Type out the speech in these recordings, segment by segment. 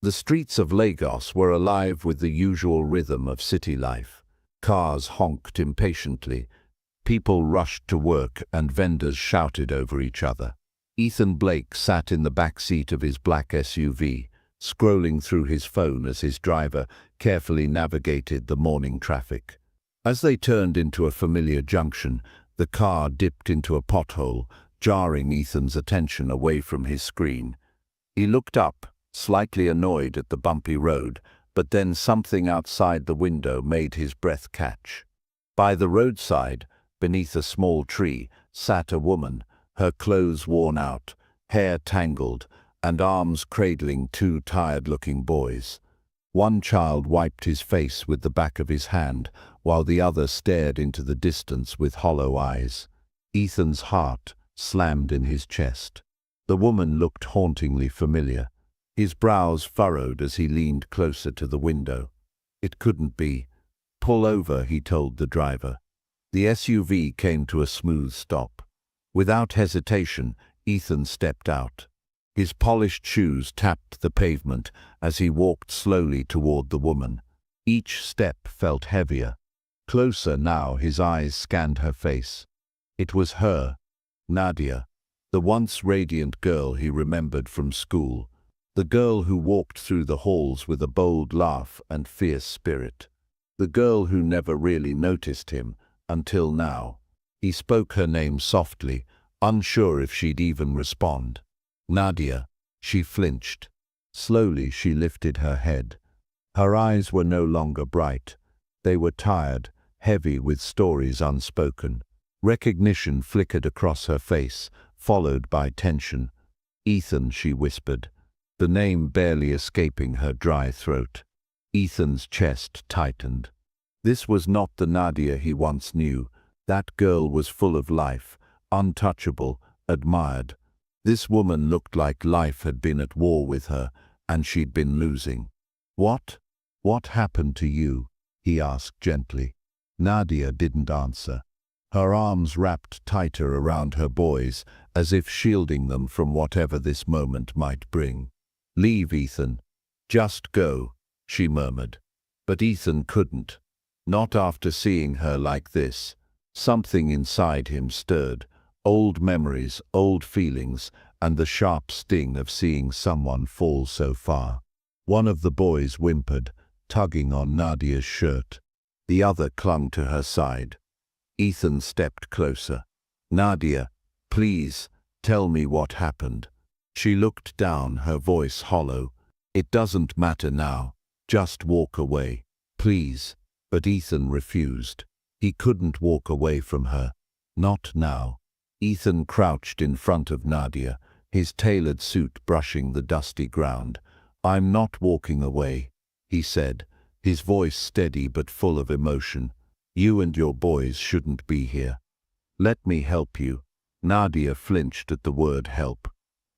The streets of Lagos were alive with the usual rhythm of city life. Cars honked impatiently, people rushed to work, and vendors shouted over each other. Ethan Blake sat in the back seat of his black SUV, scrolling through his phone as his driver carefully navigated the morning traffic. As they turned into a familiar junction, the car dipped into a pothole, jarring Ethan's attention away from his screen. He looked up, slightly annoyed at the bumpy road, but then something outside the window made his breath catch. By the roadside, beneath a small tree, sat a woman, her clothes worn out, hair tangled, and arms cradling two tired-looking boys. One child wiped his face with the back of his hand, while the other stared into the distance with hollow eyes. Ethan's heart slammed in his chest. The woman looked hauntingly familiar. His brows furrowed as he leaned closer to the window. It couldn't be. "Pull over," he told the driver. The SUV came to a smooth stop. Without hesitation, Ethan stepped out. His polished shoes tapped the pavement as he walked slowly toward the woman. Each step felt heavier. Closer now, his eyes scanned her face. It was her, Nadia, the once radiant girl he remembered from school. The girl who walked through the halls with a bold laugh and fierce spirit. The girl who never really noticed him, until now. He spoke her name softly, unsure if she'd even respond. "Nadia." She flinched. Slowly she lifted her head. Her eyes were no longer bright. They were tired, heavy with stories unspoken. Recognition flickered across her face, followed by tension. "Ethan," she whispered, the name barely escaping her dry throat. Ethan's chest tightened. This was not the Nadia he once knew. That girl was full of life, untouchable, admired. This woman looked like life had been at war with her, and she'd been losing. What happened to you?" he asked gently. Nadia didn't answer. Her arms wrapped tighter around her boys, as if shielding them from whatever this moment might bring. "Leave, Ethan. Just go," she murmured. But Ethan couldn't. Not after seeing her like this. Something inside him stirred. Old memories, old feelings, and the sharp sting of seeing someone fall so far. One of the boys whimpered, tugging on Nadia's shirt. The other clung to her side. Ethan stepped closer. "Nadia, please, tell me what happened." She looked down, her voice hollow. "It doesn't matter now. Just walk away, please." But Ethan refused. He couldn't walk away from her. Not now. Ethan crouched in front of Nadia, his tailored suit brushing the dusty ground. "I'm not walking away," he said, his voice steady but full of emotion. "You and your boys shouldn't be here. Let me help you." Nadia flinched at the word help.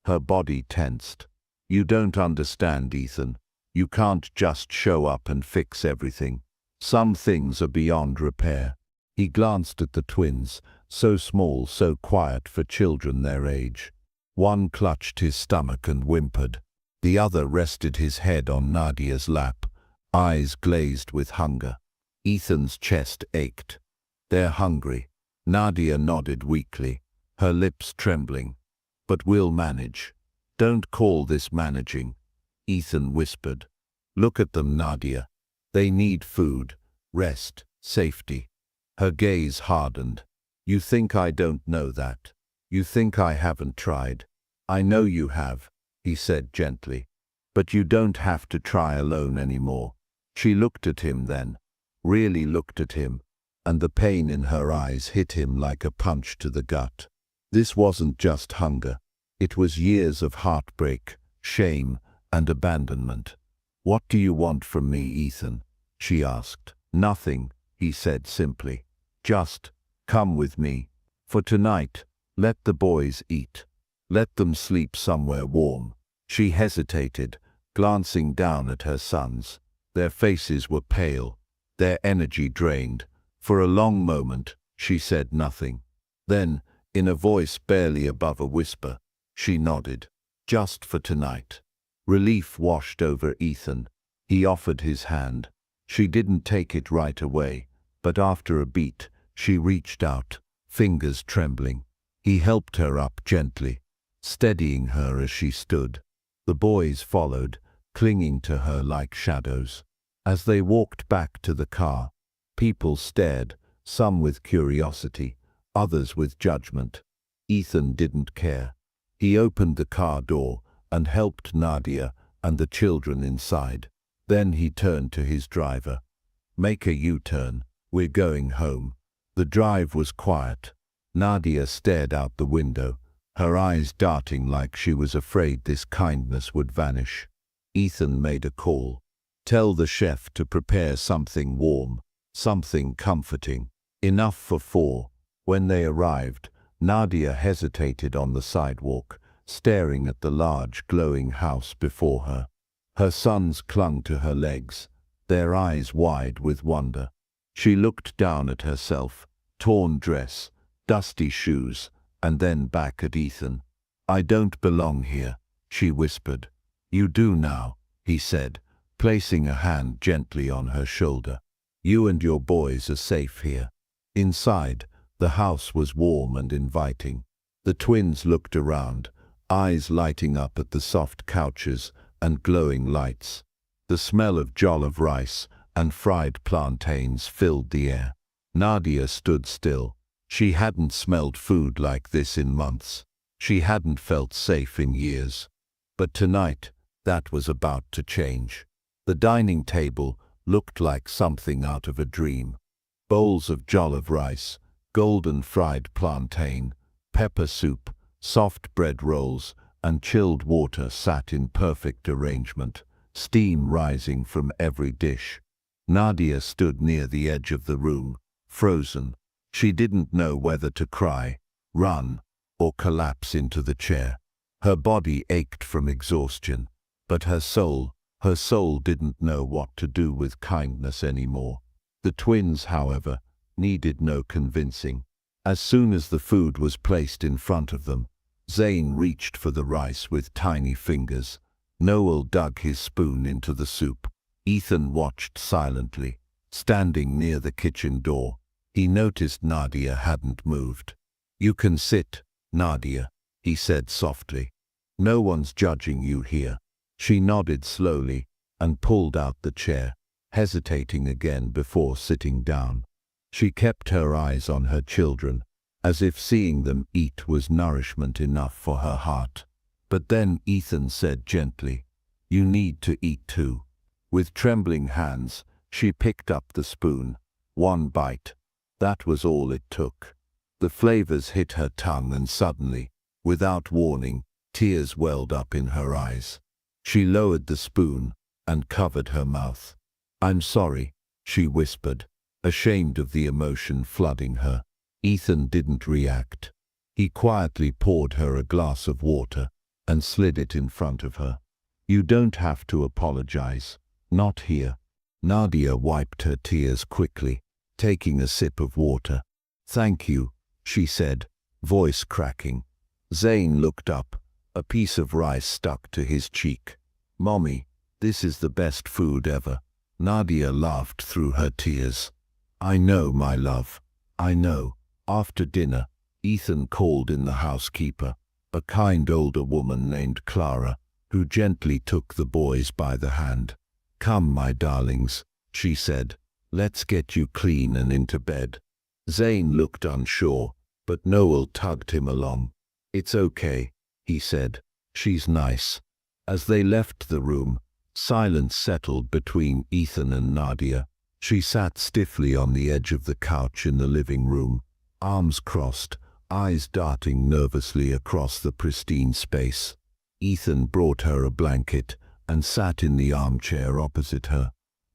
Her body tensed. "You don't understand, Ethan. You can't just show up and fix everything. Some things are beyond repair." He glanced at the twins, so small, so quiet for children their age. One clutched his stomach and whimpered. The other rested his head on Nadia's lap, eyes glazed with hunger. Ethan's chest ached. "They're hungry." Nadia nodded weakly, her lips trembling. "But we'll manage." "Don't call this managing," Ethan whispered. "Look at them, Nadia. They need food, rest, safety." Her gaze hardened. "You think I don't know that? You think I haven't tried? I know you have," he said gently. "But you don't have to try alone anymore." She looked at him then, really looked at him, and the pain in her eyes hit him like a punch to the gut. This wasn't just hunger. It was years of heartbreak, shame, and abandonment. "What do you want from me, Ethan?" she asked. "Nothing," he said simply. "Just come with me. For tonight, let the boys eat. Let them sleep somewhere warm." She hesitated, glancing down at her sons. Their faces were pale, their energy drained. For a long moment, she said nothing. Then, in a voice barely above a whisper, she nodded. "Just for tonight." Relief washed over Ethan. He offered his hand. She didn't take it right away, but after a beat, she reached out, fingers trembling. He helped her up gently, steadying her as she stood. The boys followed, clinging to her like shadows. As they walked back to the car, people stared, some with curiosity, others with judgment. Ethan didn't care. He opened the car door and helped Nadia and the children inside. Then he turned to his driver. "Make a U-turn. We're going home." The drive was quiet. Nadia stared out the window, her eyes darting like she was afraid this kindness would vanish. Ethan made a call. "Tell the chef to prepare something warm, something comforting. Enough for 4. When they arrived, Nadia hesitated on the sidewalk, staring at the large glowing house before her. Her sons clung to her legs, their eyes wide with wonder. She looked down at herself, torn dress, dusty shoes, and then back at Ethan. "I don't belong here," she whispered. "You do now," he said, placing a hand gently on her shoulder. "You and your boys are safe here." Inside, the house was warm and inviting. The twins looked around, eyes lighting up at the soft couches and glowing lights. The smell of jollof rice and fried plantains filled the air. Nadia stood still. She hadn't smelled food like this in months. She hadn't felt safe in years. But tonight, that was about to change. The dining table looked like something out of a dream. Bowls of jollof rice, golden fried plantain, pepper soup, soft bread rolls, and chilled water sat in perfect arrangement, steam rising from every dish. Nadia stood near the edge of the room, frozen. She didn't know whether to cry, run, or collapse into the chair. Her body ached from exhaustion, but her soul didn't know what to do with kindness anymore. The twins, however, needed no convincing. As soon as the food was placed in front of them, Zane reached for the rice with tiny fingers. Noel dug his spoon into the soup. Ethan watched silently, standing near the kitchen door. He noticed Nadia hadn't moved. "You can sit, Nadia," he said softly. "No one's judging you here." She nodded slowly and pulled out the chair, hesitating again before sitting down. She kept her eyes on her children, as if seeing them eat was nourishment enough for her heart. But then Ethan said gently, "You need to eat too." With trembling hands, she picked up the spoon. One bite. That was all it took. The flavors hit her tongue and suddenly, without warning, tears welled up in her eyes. She lowered the spoon and covered her mouth. "I'm sorry," she whispered, ashamed of the emotion flooding her. Ethan didn't react. He quietly poured her a glass of water and slid it in front of her. "You don't have to apologize. Not here." Nadia wiped her tears quickly, taking a sip of water. "Thank you," she said, voice cracking. Zane looked up, a piece of rice stuck to his cheek. "Mommy, this is the best food ever." Nadia laughed through her tears. "I know, my love, I know." After dinner, Ethan called in the housekeeper, a kind older woman named Clara, who gently took the boys by the hand. "Come, my darlings," she said. "Let's get you clean and into bed." Zane looked unsure, but Noel tugged him along. "It's okay," he said. "She's nice." As they left the room, silence settled between Ethan and Nadia. She sat stiffly on the edge of the couch in the living room, arms crossed, eyes darting nervously across the pristine space. Ethan brought her a blanket and sat in the armchair opposite her.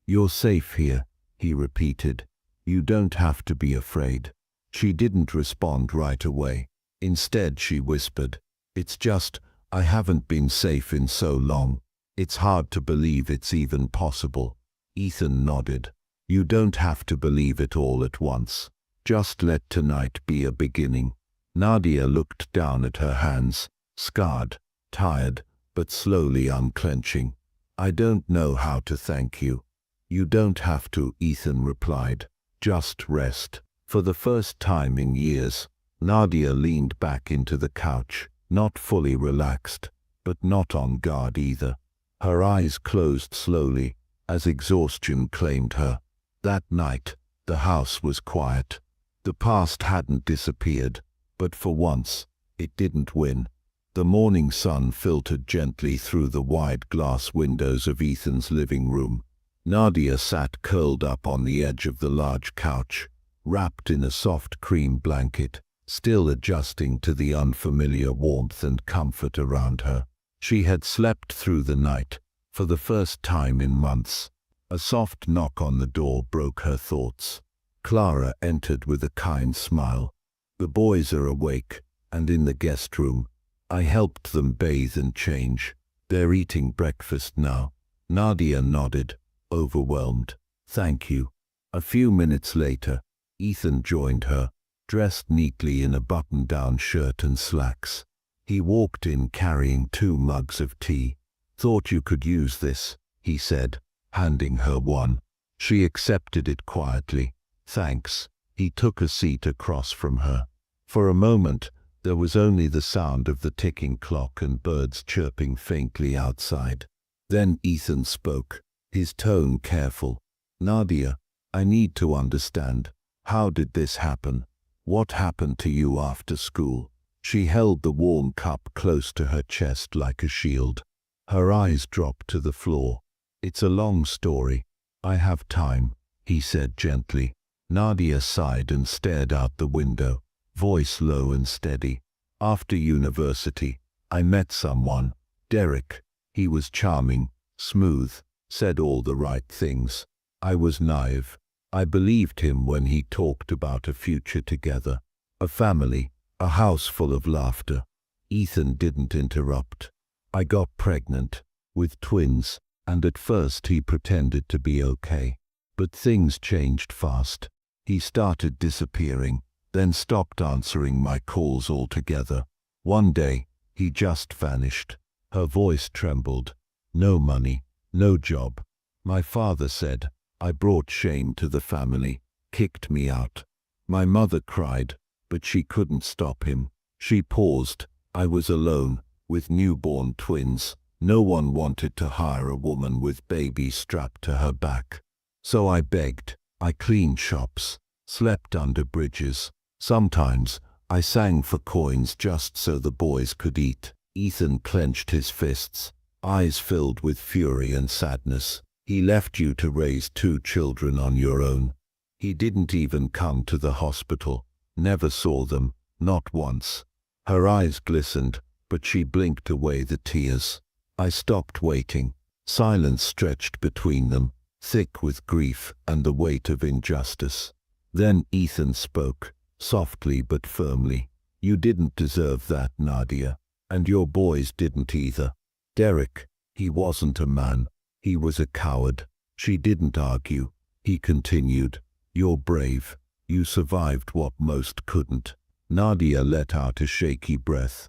"You're safe here," he repeated. "You don't have to be afraid." She didn't respond right away. Instead, she whispered, "It's just, I haven't been safe in so long. It's hard to believe it's even possible." Ethan nodded. "You don't have to believe it all at once. Just let tonight be a beginning." Nadia looked down at her hands, scarred, tired, but slowly unclenching. "I don't know how to thank you." "You don't have to," Ethan replied. "Just rest." For the first time in years, Nadia leaned back into the couch, not fully relaxed, but not on guard either. Her eyes closed slowly, as exhaustion claimed her. That night, the house was quiet. The past hadn't disappeared, but for once, it didn't win. The morning sun filtered gently through the wide glass windows of Ethan's living room. Nadia sat curled up on the edge of the large couch, wrapped in a soft cream blanket, still adjusting to the unfamiliar warmth and comfort around her. She had slept through the night, for the first time in months. A soft knock on the door broke her thoughts. Clara entered with a kind smile. "The boys are awake, and in the guest room. I helped them bathe and change. They're eating breakfast now." Nadia nodded, overwhelmed. "Thank you." A few minutes later, Ethan joined her, dressed neatly in a button-down shirt and slacks. He walked in carrying 2 mugs of tea. "Thought you could use this," he said, handing her one. She accepted it quietly. "Thanks." He took a seat across from her. For a moment, there was only the sound of the ticking clock and birds chirping faintly outside. Then Ethan spoke, his tone careful. "Nadia, I need to understand. How did this happen? What happened to you after school?" She held the warm cup close to her chest like a shield. Her eyes dropped to the floor. "It's a long story. I have time," he said gently. Nadia sighed and stared out the window, voice low and steady. "After university, I met someone, Derek. He was charming, smooth, said all the right things. I was naive. I believed him when he talked about a future together, a family, a house full of laughter." Ethan didn't interrupt. "I got pregnant, with twins, and at first he pretended to be okay. But things changed fast. He started disappearing, then stopped answering my calls altogether. One day, he just vanished." Her voice trembled. "No money, no job. My father said I brought shame to the family, kicked me out. My mother cried, but she couldn't stop him." She paused. "I was alone, with newborn twins. No one wanted to hire a woman with babies strapped to her back. So I begged. I cleaned shops, slept under bridges. Sometimes I sang for coins just so the boys could eat." Ethan clenched his fists, eyes filled with fury and sadness. "He left you to raise 2 children on your own. He didn't even come to the hospital, never saw them, not once." Her eyes glistened, but she blinked away the tears. I stopped waiting. Silence stretched between them, thick with grief and the weight of injustice. Then Ethan spoke, softly but firmly. "You didn't deserve that, Nadia, and your boys didn't either. Derek, he wasn't a man. He was a coward." She didn't argue. He continued, "You're brave. You survived what most couldn't." Nadia let out a shaky breath.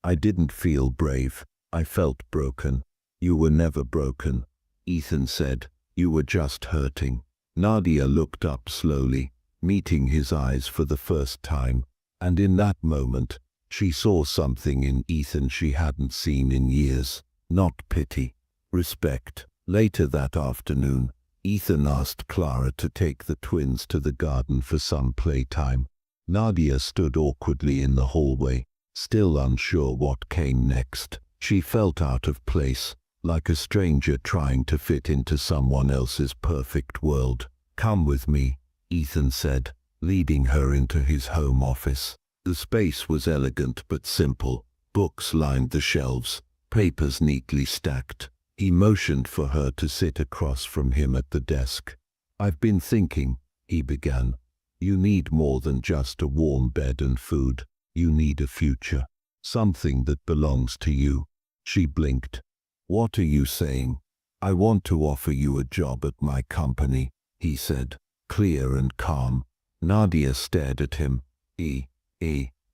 "I didn't feel brave. I felt broken." "You were never broken," Ethan said. "You were just hurting." Nadia looked up slowly, meeting his eyes for the first time, and in that moment, she saw something in Ethan she hadn't seen in years. Not pity, respect. Later that afternoon, Ethan asked Clara to take the twins to the garden for some playtime. Nadia stood awkwardly in the hallway, still unsure what came next. She felt out of place, like a stranger trying to fit into someone else's perfect world. "Come with me," Ethan said, leading her into his home office. The space was elegant but simple. Books lined the shelves, papers neatly stacked. He motioned for her to sit across from him at the desk. "I've been thinking," he began. "You need more than just a warm bed and food. You need a future. Something that belongs to you." She blinked. "What are you saying?" "I want to offer you a job at my company," he said, clear and calm. Nadia stared at him.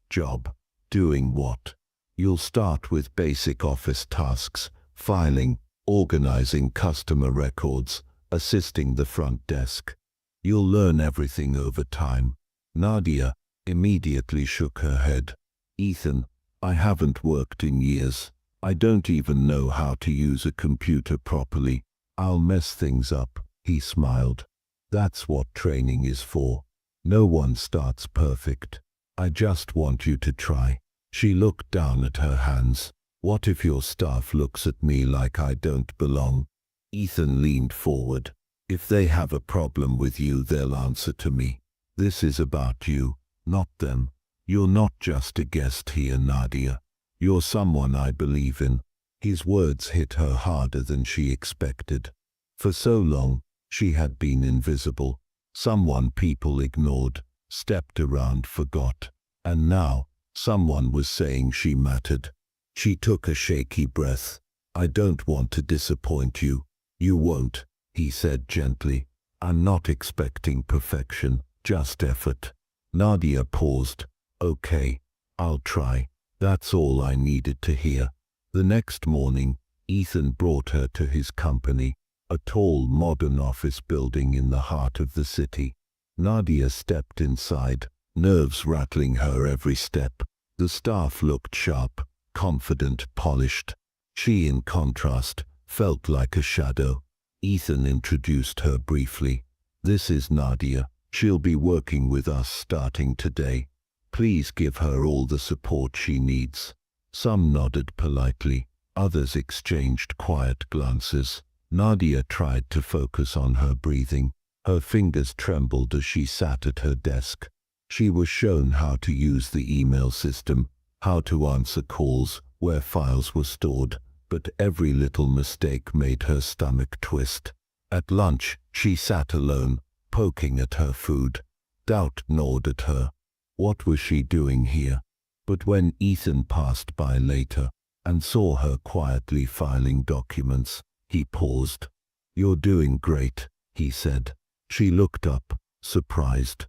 Job? Doing what?" You'll start with basic office tasks, filing, organizing customer records, assisting the front desk. You'll learn everything over time." Nadia immediately shook her head. "Ethan, I haven't worked in years. I don't even know how to use a computer properly. I'll mess things up," he smiled. "That's what training is for. No one starts perfect. I just want you to try." She looked down at her hands. "What if your staff looks at me like I don't belong?" Ethan leaned forward. "If they have a problem with you, they'll answer to me. This is about you, not them. You're not just a guest here, Nadia. You're someone I believe in." His words hit her harder than she expected. For so long, she had been invisible, someone people ignored, stepped around, forgot. And now, someone was saying she mattered. She took a shaky breath. "I don't want to disappoint you." "You won't," he said gently. "I'm not expecting perfection, just effort." Nadia paused. "Okay, I'll try." That's all I needed to hear. The next morning, Ethan brought her to his company, a tall modern office building in the heart of the city. Nadia stepped inside, nerves rattling her every step. The staff looked sharp, confident, polished. She, in contrast, felt like a shadow. Ethan introduced her briefly. "This is Nadia. She'll be working with us starting today. Please give her all the support she needs." Some nodded politely, others exchanged quiet glances. Nadia tried to focus on her breathing. Her fingers trembled as she sat at her desk. She was shown how to use the email system, how to answer calls, where files were stored, but every little mistake made her stomach twist. At lunch, she sat alone, poking at her food. Doubt gnawed at her. What was she doing here? But when Ethan passed by later and saw her quietly filing documents, he paused. "You're doing great," he said. She looked up, surprised.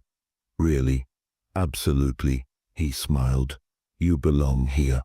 "Really?" "Absolutely," he smiled. "You belong here.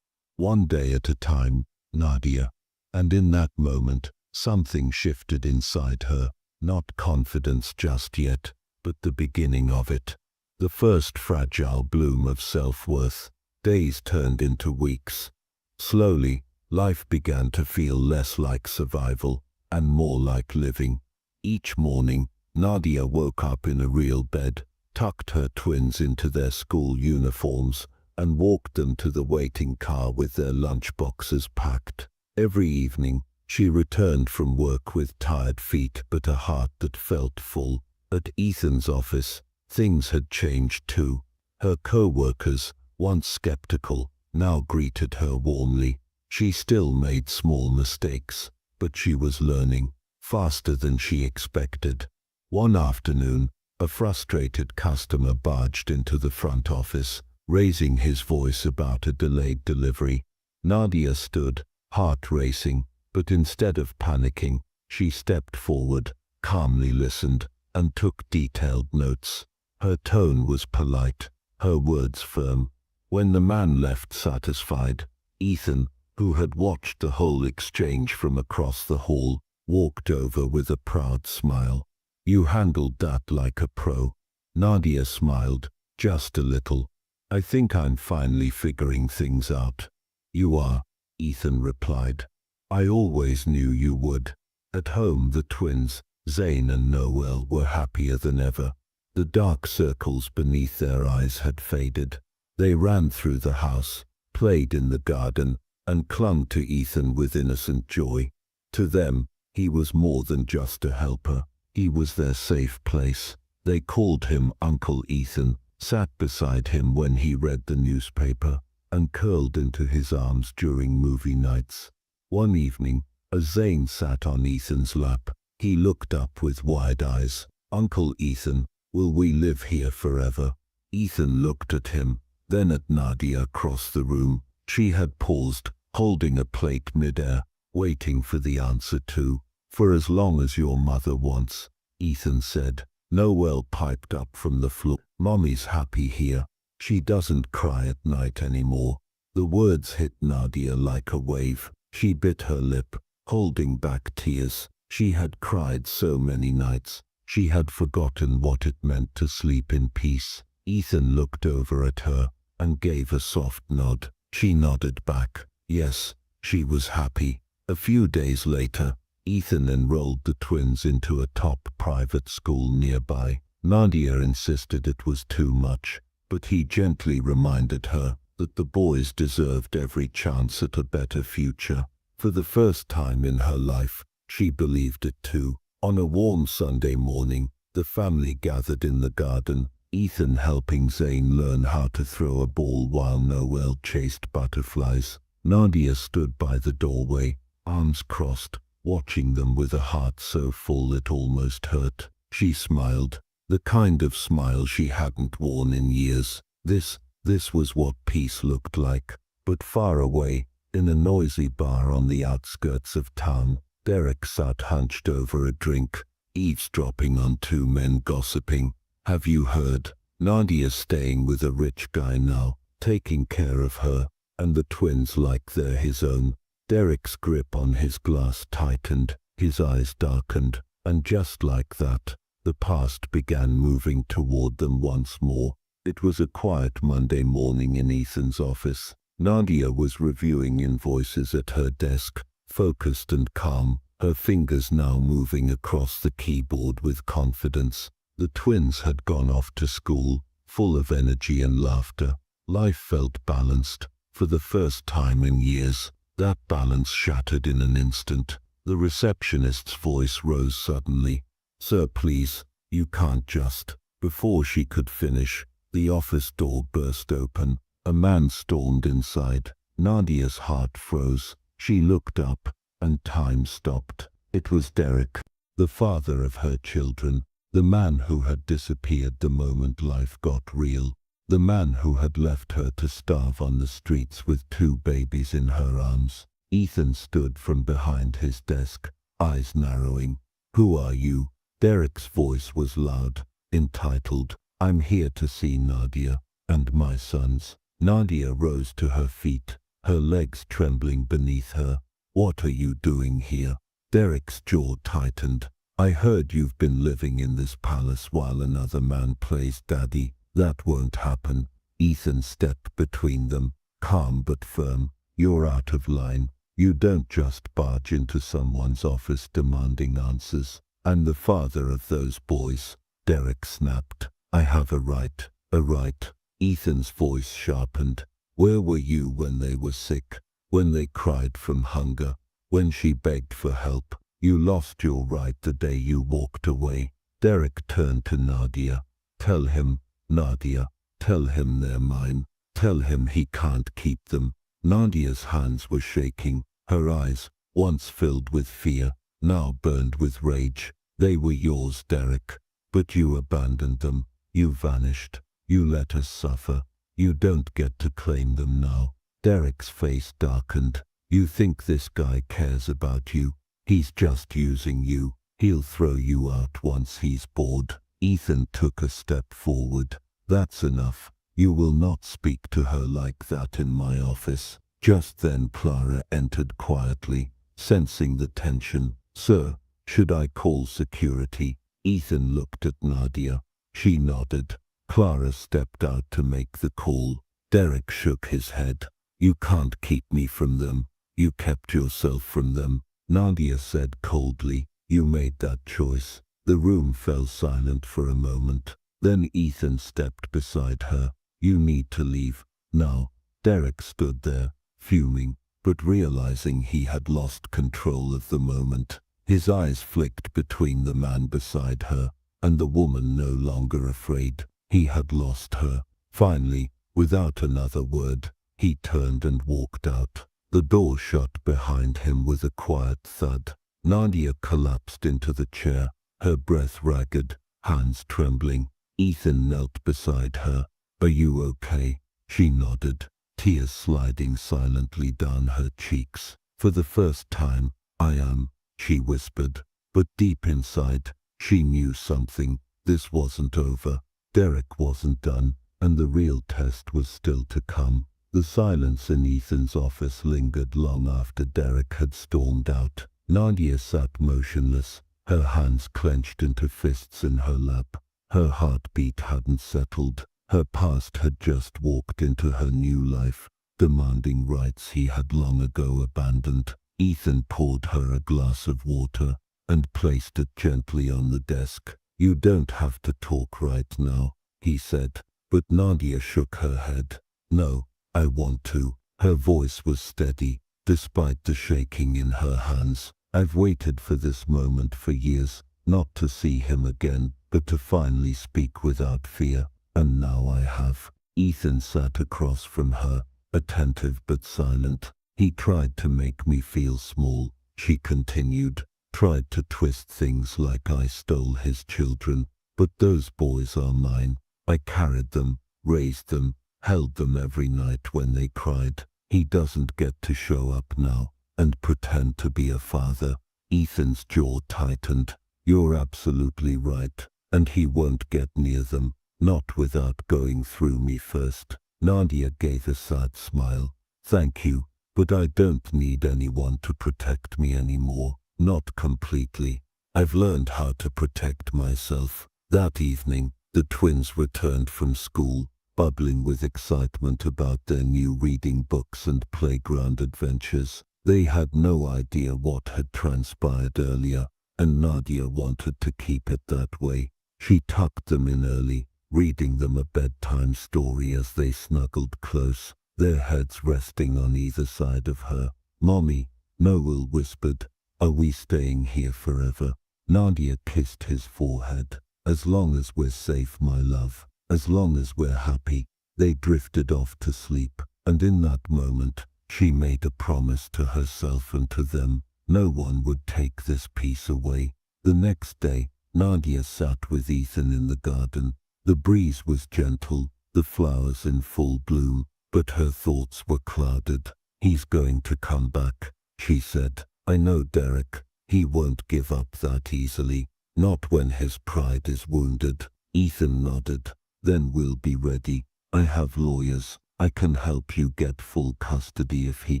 One day at a time, Nadia." And in that moment, something shifted inside her. Not confidence just yet, but the beginning of it. The first fragile bloom of self-worth. Days turned into weeks. Slowly, life began to feel less like survival and more like living. Each morning, Nadia woke up in a real bed, tucked her twins into their school uniforms, and walked them to the waiting car with their lunchboxes packed. Every evening, she returned from work with tired feet but a heart that felt full. At Ethan's office, things had changed too. Her co-workers, once skeptical, now greeted her warmly. She still made small mistakes, but she was learning, faster than she expected. One afternoon, a frustrated customer barged into the front office, raising his voice about a delayed delivery. Nadia stood, heart racing, but instead of panicking, she stepped forward, calmly listened, and took detailed notes. Her tone was polite, her words firm. When the man left satisfied, Ethan, who had watched the whole exchange from across the hall, walked over with a proud smile. "You handled that like a pro." Nadia smiled, just a little. "I think I'm finally figuring things out." "You are," Ethan replied. "I always knew you would." At home, the twins, Zane and Noel, were happier than ever. The dark circles beneath their eyes had faded. They ran through the house, played in the garden, and clung to Ethan with innocent joy. To them, he was more than just a helper. He was their safe place. They called him Uncle Ethan, sat beside him when he read the newspaper, and curled into his arms during movie nights. One evening, as Zane sat on Ethan's lap, he looked up with wide eyes. "Uncle Ethan, will we live here forever?" Ethan looked at him, then at Nadia across the room. She had paused, holding a plate midair, waiting for the answer too. "For as long as your mother wants," Ethan said. Noel piped up from the floor. "Mommy's happy here. She doesn't cry at night anymore." The words hit Nadia like a wave. She bit her lip, holding back tears. She had cried so many nights. She had forgotten what it meant to sleep in peace. Ethan looked over at her and gave a soft nod. She nodded back. Yes, she was happy. A few days later, Ethan enrolled the twins into a top private school nearby. Nadia insisted it was too much, but he gently reminded her that the boys deserved every chance at a better future. For the first time in her life, she believed it too. On a warm Sunday morning, the family gathered in the garden, Ethan helping Zane learn how to throw a ball while Noel chased butterflies. Nadia stood by the doorway, arms crossed, watching them with a heart so full it almost hurt. She smiled, the kind of smile she hadn't worn in years. This was what peace looked like. But far away, in a noisy bar on the outskirts of town, Derek sat hunched over a drink, eavesdropping on two men gossiping. Have you heard? Nadia's staying with a rich guy now, taking care of her, and the twins like they're his own. Derek's grip on his glass tightened, his eyes darkened, and just like that, the past began moving toward them once more. It was a quiet Monday morning in Ethan's office. Nadia was reviewing invoices at her desk, focused and calm, her fingers now moving across the keyboard with confidence. The twins had gone off to school, full of energy and laughter. Life felt balanced. For the first time in years, that balance shattered in an instant. The receptionist's voice rose suddenly. Sir, please, you can't just. Before she could finish, the office door burst open. A man stormed inside. Nadia's heart froze. She looked up, and time stopped. It was Derek, the father of her children, the man who had disappeared the moment life got real, the man who had left her to starve on the streets with two babies in her arms. Ethan stood from behind his desk, eyes narrowing. Who are you? Derek's voice was loud, entitled. I'm here to see Nadia and my sons. Nadia rose to her feet, her legs trembling beneath her. What are you doing here? Derek's jaw tightened. I heard you've been living in this palace while another man plays daddy. That won't happen. Ethan stepped between them, calm but firm. You're out of line. You don't just barge into someone's office demanding answers. I'm the father of those boys. Derek snapped. I have a right. A right. Ethan's voice sharpened. Where were you when they were sick? When they cried from hunger? When she begged for help? You lost your right the day you walked away. Derek turned to Nadia. Tell him, Nadia. Tell him they're mine. Tell him he can't keep them. Nadia's hands were shaking. Her eyes, once filled with fear, now burned with rage. They were yours, Derek. But you abandoned them. You vanished. You let us suffer. You don't get to claim them now. Derek's face darkened. You think this guy cares about you? He's just using you. He'll throw you out once he's bored. Ethan took a step forward. That's enough. You will not speak to her like that in my office. Just then Clara entered quietly, sensing the tension. Sir, should I call security? Ethan looked at Nadia. She nodded. Clara stepped out to make the call. Derek shook his head. You can't keep me from them. You kept yourself from them. Nadia said coldly. You made that choice. The room fell silent for a moment. Then Ethan stepped beside her. You need to leave. Now. Derek stood there, fuming, but realizing he had lost control of the moment. His eyes flicked between the man beside her and the woman no longer afraid. He had lost her. Finally, without another word, he turned and walked out. The door shut behind him with a quiet thud. Nadia collapsed into the chair, her breath ragged, hands trembling. Ethan knelt beside her. Are you okay? She nodded, tears sliding silently down her cheeks. For the first time, I am, she whispered. But deep inside, she knew something. This wasn't over. Derek wasn't done, and the real test was still to come. The silence in Ethan's office lingered long after Derek had stormed out. Nadia sat motionless, her hands clenched into fists in her lap. Her heartbeat hadn't settled. Her past had just walked into her new life, demanding rights he had long ago abandoned. Ethan poured her a glass of water and placed it gently on the desk. "You don't have to talk right now," he said, but Nadia shook her head. "No, I want to." Her voice was steady, despite the shaking in her hands. "I've waited for this moment for years, not to see him again, but to finally speak without fear, and now I have." Ethan sat across from her, attentive but silent. "He tried to make me feel small," she continued, "tried to twist things like I stole his children, but those boys are mine. I carried them, raised them, held them every night when they cried. He doesn't get to show up now and pretend to be a father." Ethan's jaw tightened. "You're absolutely right, and he won't get near them, not without going through me first." Nadia gave a sad smile. "Thank you, but I don't need anyone to protect me anymore, not completely. I've learned how to protect myself." That evening, the twins returned from school, bubbling with excitement about their new reading books and playground adventures. They had no idea what had transpired earlier, and Nadia wanted to keep it that way. She tucked them in early, reading them a bedtime story as they snuggled close, their heads resting on either side of her. "Mommy," Noel whispered, "are we staying here forever?" Nadia kissed his forehead. "As long as we're safe, my love. As long as we're happy." They drifted off to sleep, and in that moment, she made a promise to herself and to them. No one would take this peace away. The next day, Nadia sat with Ethan in the garden. The breeze was gentle, the flowers in full bloom, but her thoughts were clouded. "He's going to come back," she said. "I know Derek. He won't give up that easily. Not when his pride is wounded." Ethan nodded. "Then we'll be ready. I have lawyers. I can help you get full custody if he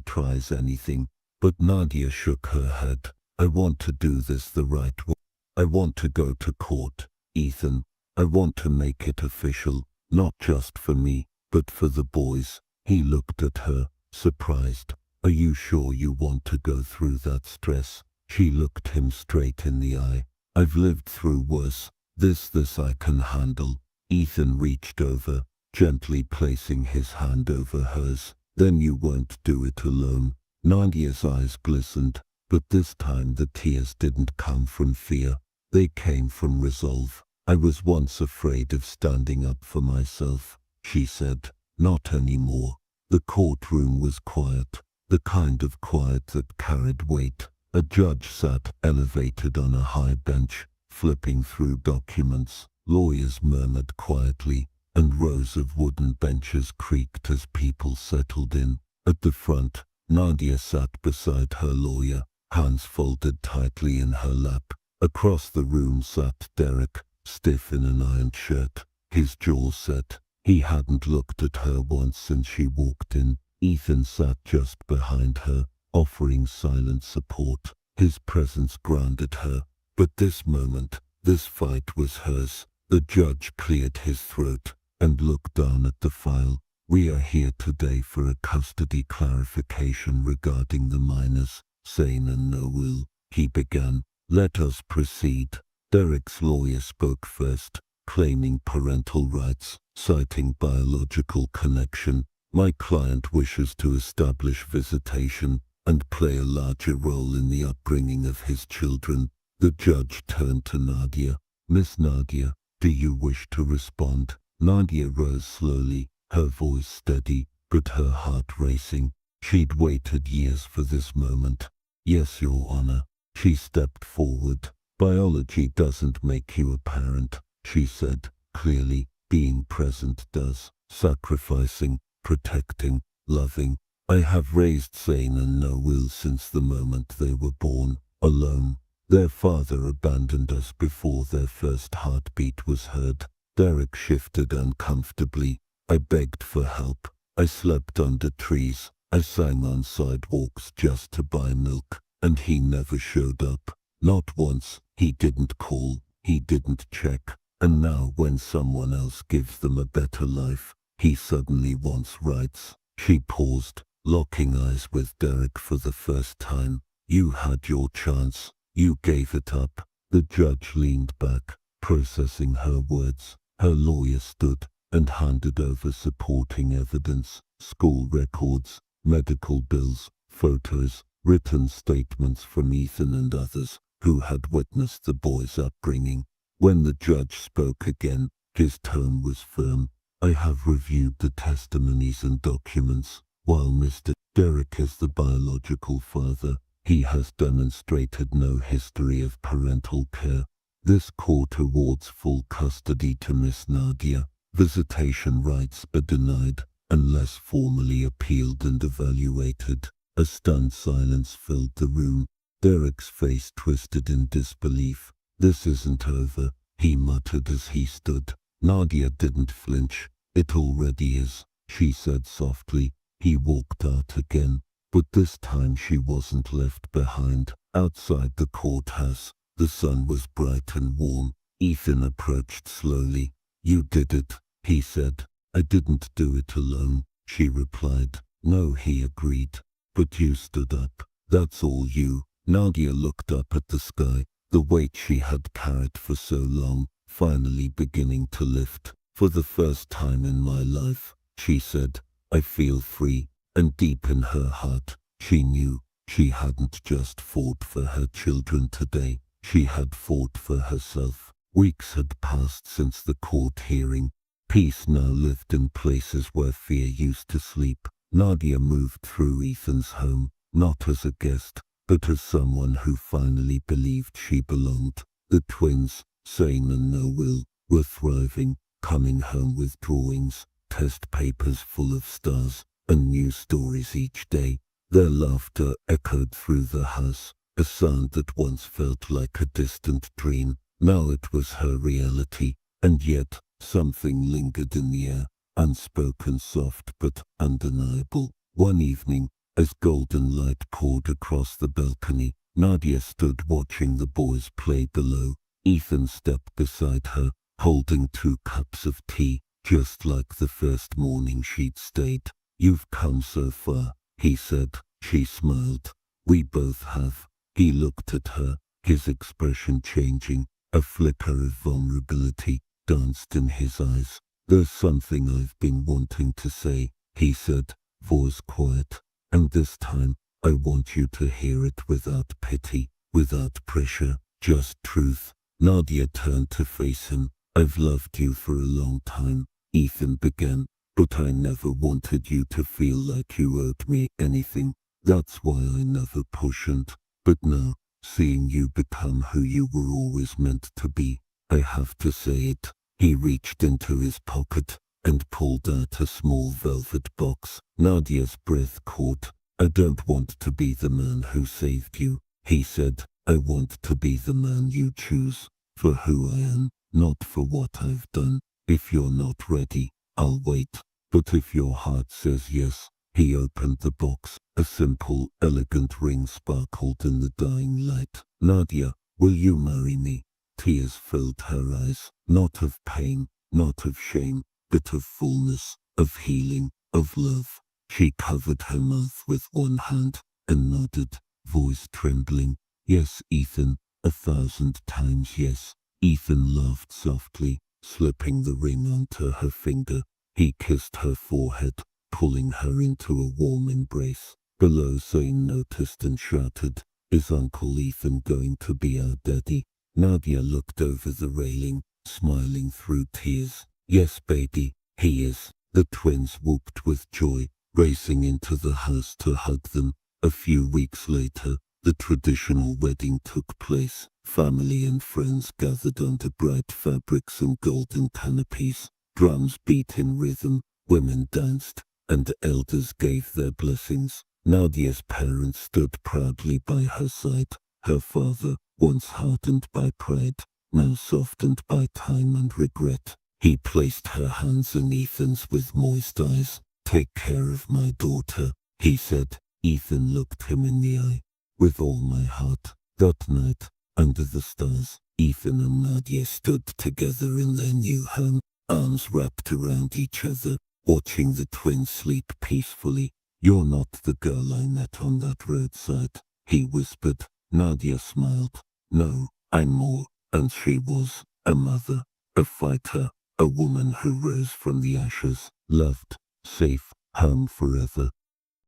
tries anything." But Nadia shook her head. "I want to do this the right way. I want to go to court, Ethan. I want to make it official, not just for me, but for the boys." He looked at her, surprised. "Are you sure you want to go through that stress?" She looked him straight in the eye. "I've lived through worse. This I can handle." Ethan reached over, gently placing his hand over hers. "Then you won't do it alone." Nadia's eyes glistened, but this time the tears didn't come from fear. They came from resolve. "I was once afraid of standing up for myself," she said. "Not anymore." The courtroom was quiet, the kind of quiet that carried weight. A judge sat elevated on a high bench, flipping through documents. Lawyers murmured quietly, and rows of wooden benches creaked as people settled in. At the front, Nadia sat beside her lawyer, hands folded tightly in her lap. Across the room sat Derek, stiff in an ironed shirt, his jaw set. He hadn't looked at her once since she walked in. Ethan sat just behind her, offering silent support. His presence grounded her. But this moment, this fight was hers. The judge cleared his throat and looked down at the file. "We are here today for a custody clarification regarding the minors, Zane and Noel," he began. "Let us proceed." Derek's lawyer spoke first, claiming parental rights, citing biological connection. "My client wishes to establish visitation and play a larger role in the upbringing of his children." The judge turned to Nadia. "Miss Nadia, do you wish to respond?" Nadia rose slowly, her voice steady, but her heart racing. She'd waited years for this moment. "Yes, Your Honor." She stepped forward. "Biology doesn't make you a parent," she said, clearly. "Being present does. Sacrificing, protecting, loving. I have raised Zane and Noel since the moment they were born, alone. Their father abandoned us before their first heartbeat was heard." Derek shifted uncomfortably. "I begged for help. I slept under trees. I sang on sidewalks just to buy milk, and he never showed up. Not once. He didn't call. He didn't check. And now when someone else gives them a better life, he suddenly wants rights. She paused, locking eyes with Derek for the first time. You had your chance. You gave it up. The judge leaned back, processing her words. Her lawyer stood and handed over supporting evidence, school records, medical bills, photos, written statements from Ethan and others who had witnessed the boy's upbringing. When the judge spoke again, his tone was firm. I have reviewed the testimonies and documents. While Mr. Derek is the biological father, he has demonstrated no history of parental care. This court awards full custody to Miss Nadia. Visitation rights are denied unless formally appealed and evaluated. A stunned silence filled the room. Derek's face twisted in disbelief. This isn't over, he muttered as he stood. Nadia didn't flinch. It already is, she said softly. He walked out again, but this time she wasn't left behind. Outside the courthouse, the sun was bright and warm. Ethan approached slowly. You did it, he said. I didn't do it alone, she replied. No, he agreed. But you stood up. That's all you. Nadia looked up at the sky, the weight she had carried for so long, finally beginning to lift. For the first time in my life, she said, I feel free. And deep in her heart, she knew she hadn't just fought for her children today. She had fought for herself. Weeks had passed since the court hearing. Peace now lived in places where fear used to sleep. Nadia moved through Ethan's home, not as a guest, but as someone who finally believed she belonged. The twins, sane and no will, were thriving, coming home with drawings, test papers full of stars, and new stories each day. Their laughter echoed through the house, a sound that once felt like a distant dream. Now it was her reality, and yet something lingered in the air, unspoken, soft but undeniable. One evening, as golden light poured across the balcony, Nadia stood watching the boys play below. Ethan stepped beside her, holding 2 cups of tea, just like the first morning she'd stayed. You've come so far, he said. She smiled. We both have. He looked at her, his expression changing. A flicker of vulnerability danced in his eyes. There's something I've been wanting to say, he said, voice quiet. And this time, I want you to hear it without pity, without pressure, just truth. Nadia turned to face him. I've loved you for a long time, Ethan began, but I never wanted you to feel like you owed me anything. That's why I never pushed. But now, seeing you become who you were always meant to be, I have to say it. He reached into his pocket and pulled out a small velvet box. Nadia's breath caught. I don't want to be the man who saved you, he said. I want to be the man you choose, for who I am, not for what I've done. If you're not ready, I'll wait. But if your heart says yes. He opened the box. A simple, elegant ring sparkled in the dying light. Nadia, will you marry me? Tears filled her eyes, not of pain, not of shame, but of fullness, of healing, of love. She covered her mouth with one hand and nodded, voice trembling. Yes, Ethan, 1,000 times yes. Ethan laughed softly, slipping the ring onto her finger. He kissed her forehead, pulling her into a warm embrace. Below, Zane noticed and shouted, Is Uncle Ethan going to be our daddy? Nadia looked over the railing, smiling through tears. Yes, baby, he is. The twins whooped with joy, racing into the house to hug them. A few weeks later, the traditional wedding took place. Family and friends gathered under bright fabrics and golden canopies. Drums beat in rhythm, women danced, and elders gave their blessings. Nadia's parents stood proudly by her side. Her father, once hardened by pride, now softened by time and regret. He placed her hands in Ethan's with moist eyes. Take care of my daughter, he said. Ethan looked him in the eye. With all my heart. That night, under the stars, Ethan and Nadia stood together in their new home, arms wrapped around each other, watching the twins sleep peacefully. You're not the girl I met on that roadside, he whispered. Nadia smiled. No, I'm more. And she was a mother, a fighter, a woman who rose from the ashes, loved, safe, home forever.